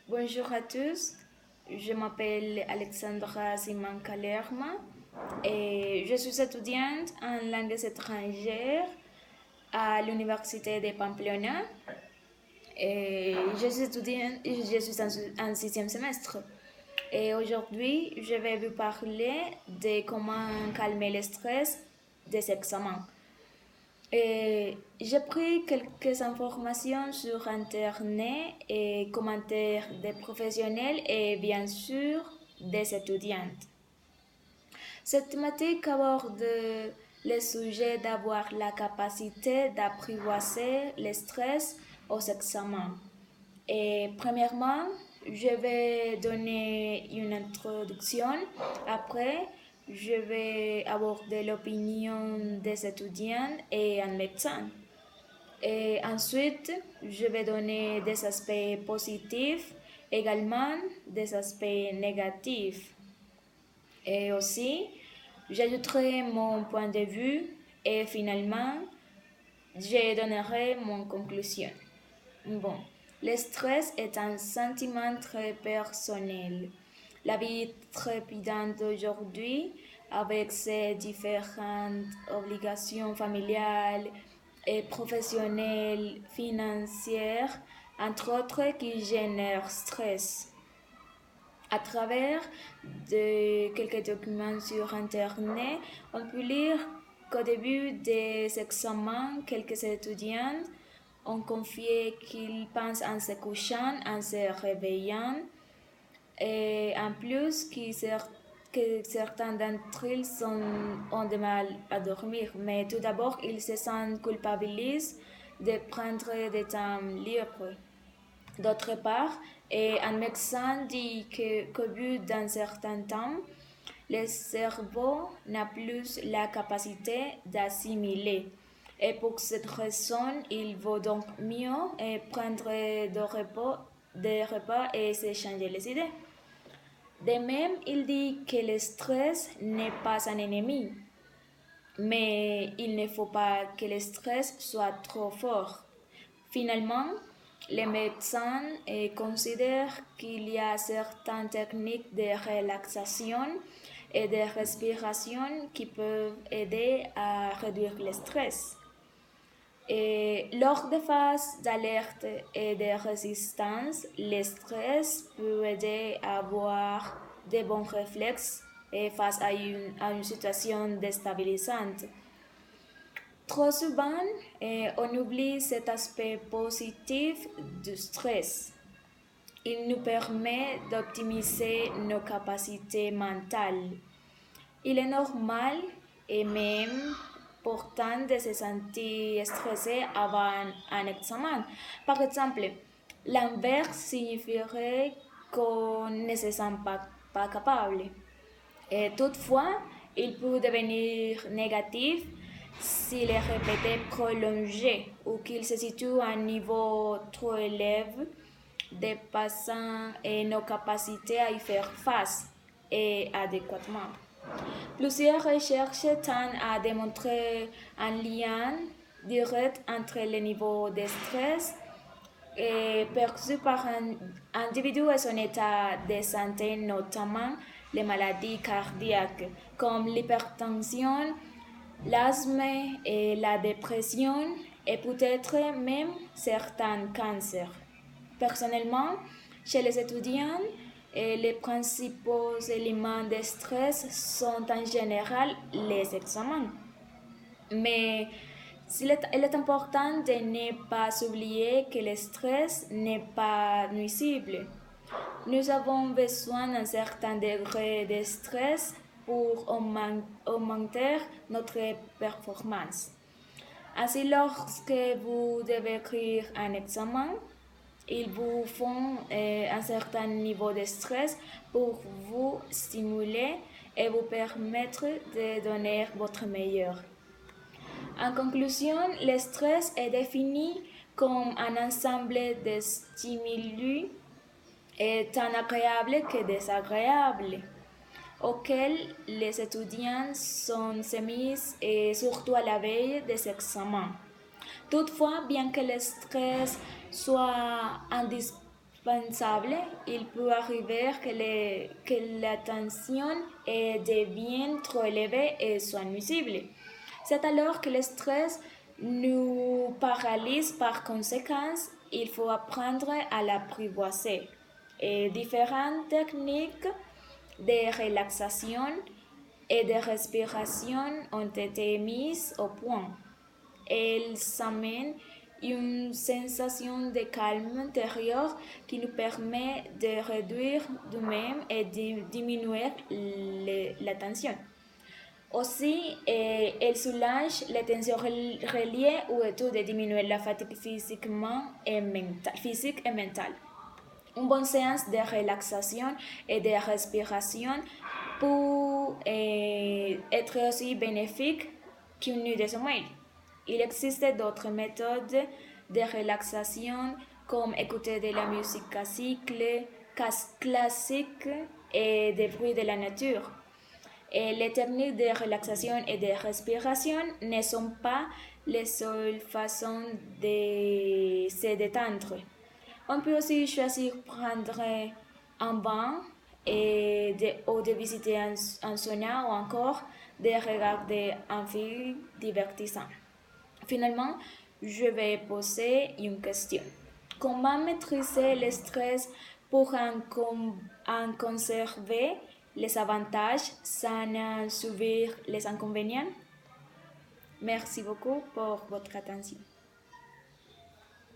Bonjour à tous, je m'appelle Alexandra Simon Calerma et je suis étudiante en langues étrangères à l'Université de Pamplona. Et je suis étudiante, je suis en sixième semestre. Et aujourd'hui, je vais vous parler de comment calmer le stress des examens. J'ai pris quelques informations sur Internet et commentaires des professionnels et bien sûr des étudiantes. Cette thématique aborde le sujet d'avoir la capacité d'apprivoiser le stress aux examens. Et premièrement, je vais donner une introduction. Après, je vais aborder l'opinion des étudiants et un médecin. Et ensuite, je vais donner des aspects positifs, également des aspects négatifs. Et aussi, j'ajouterai mon point de vue et finalement, je donnerai mon conclusion. Bon, le stress est un sentiment très personnel. La vie trépidante d'aujourd'hui, avec ses différentes obligations familiales et professionnelles, financières, entre autres, qui génèrent stress. À travers de quelques documents sur Internet, on peut lire qu'au début des examens, quelques étudiants ont confié qu'ils pensent en se couchant, en se réveillant, et en plus que certains d'entre eux ont du mal à dormir. Mais tout d'abord, ils se sentent culpabilisés de prendre des temps libres. D'autre part, un médecin dit qu'au bout d'un certain temps, le cerveau n'a plus la capacité d'assimiler. Et pour cette raison, il vaut donc mieux prendre des repas et s'échanger les idées. De même, il dit que le stress n'est pas un ennemi, mais il ne faut pas que le stress soit trop fort. Finalement, les médecins considèrent qu'il y a certaines techniques de relaxation et de respiration qui peuvent aider à réduire le stress. Et lors des phases d'alerte et de résistance, le stress peut aider à avoir de bons réflexes face à une situation déstabilisante. Trop souvent, on oublie cet aspect positif du stress. Il nous permet d'optimiser nos capacités mentales. Il est normal et même important de se sentir stressé avant un examen. Par exemple, l'inverse signifierait qu'on ne se sent pas capable. Et toutefois, il peut devenir négatif s'il est répété prolongé ou qu'il se situe à un niveau trop élevé, dépassant nos capacités à y faire face et adéquatement. Plusieurs recherches tendent à démontrer un lien direct entre le niveau de stress perçu par un individu et son état de santé, notamment les maladies cardiaques comme l'hypertension, l'asthme et la dépression et peut-être même certains cancers. Personnellement, chez les étudiants, les principaux éléments de stress sont en général les examens. Mais il est important de ne pas oublier que le stress n'est pas nuisible. Nous avons besoin d'un certain degré de stress pour augmenter notre performance. Ainsi, lorsque vous devez écrire un examen, ils vous font un certain niveau de stress pour vous stimuler et vous permettre de donner votre meilleur. En conclusion, le stress est défini comme un ensemble de stimuli tant agréables que désagréables auxquels les étudiants sont soumis et surtout à la veille des examens. Toutefois, bien que le stress soit indispensable, il peut arriver que la tension devienne trop élevée et soit nuisible. C'est alors que le stress nous paralyse par conséquence. Il faut apprendre à l'apprivoiser. Et différentes techniques de relaxation et de respiration ont été mises au point. Elles amènent une sensation de calme intérieur qui nous permet de réduire nous-mêmes et de diminuer la tension. Aussi, elle soulage les tensions reliées ou tout de diminuer la fatigue physique et mentale. Une bonne séance de relaxation et de respiration peut être aussi bénéfique qu'une nuit de sommeil. Il existe d'autres méthodes de relaxation comme écouter de la musique classique et des bruits de la nature. Et les techniques de relaxation et de respiration ne sont pas les seules façons de se détendre. On peut aussi choisir prendre un bain ou de visiter un sauna ou encore de regarder un film divertissant. Finalement, je vais poser une question. Comment maîtriser le stress pour en conserver les avantages sans en subir les inconvénients? Merci beaucoup pour votre attention.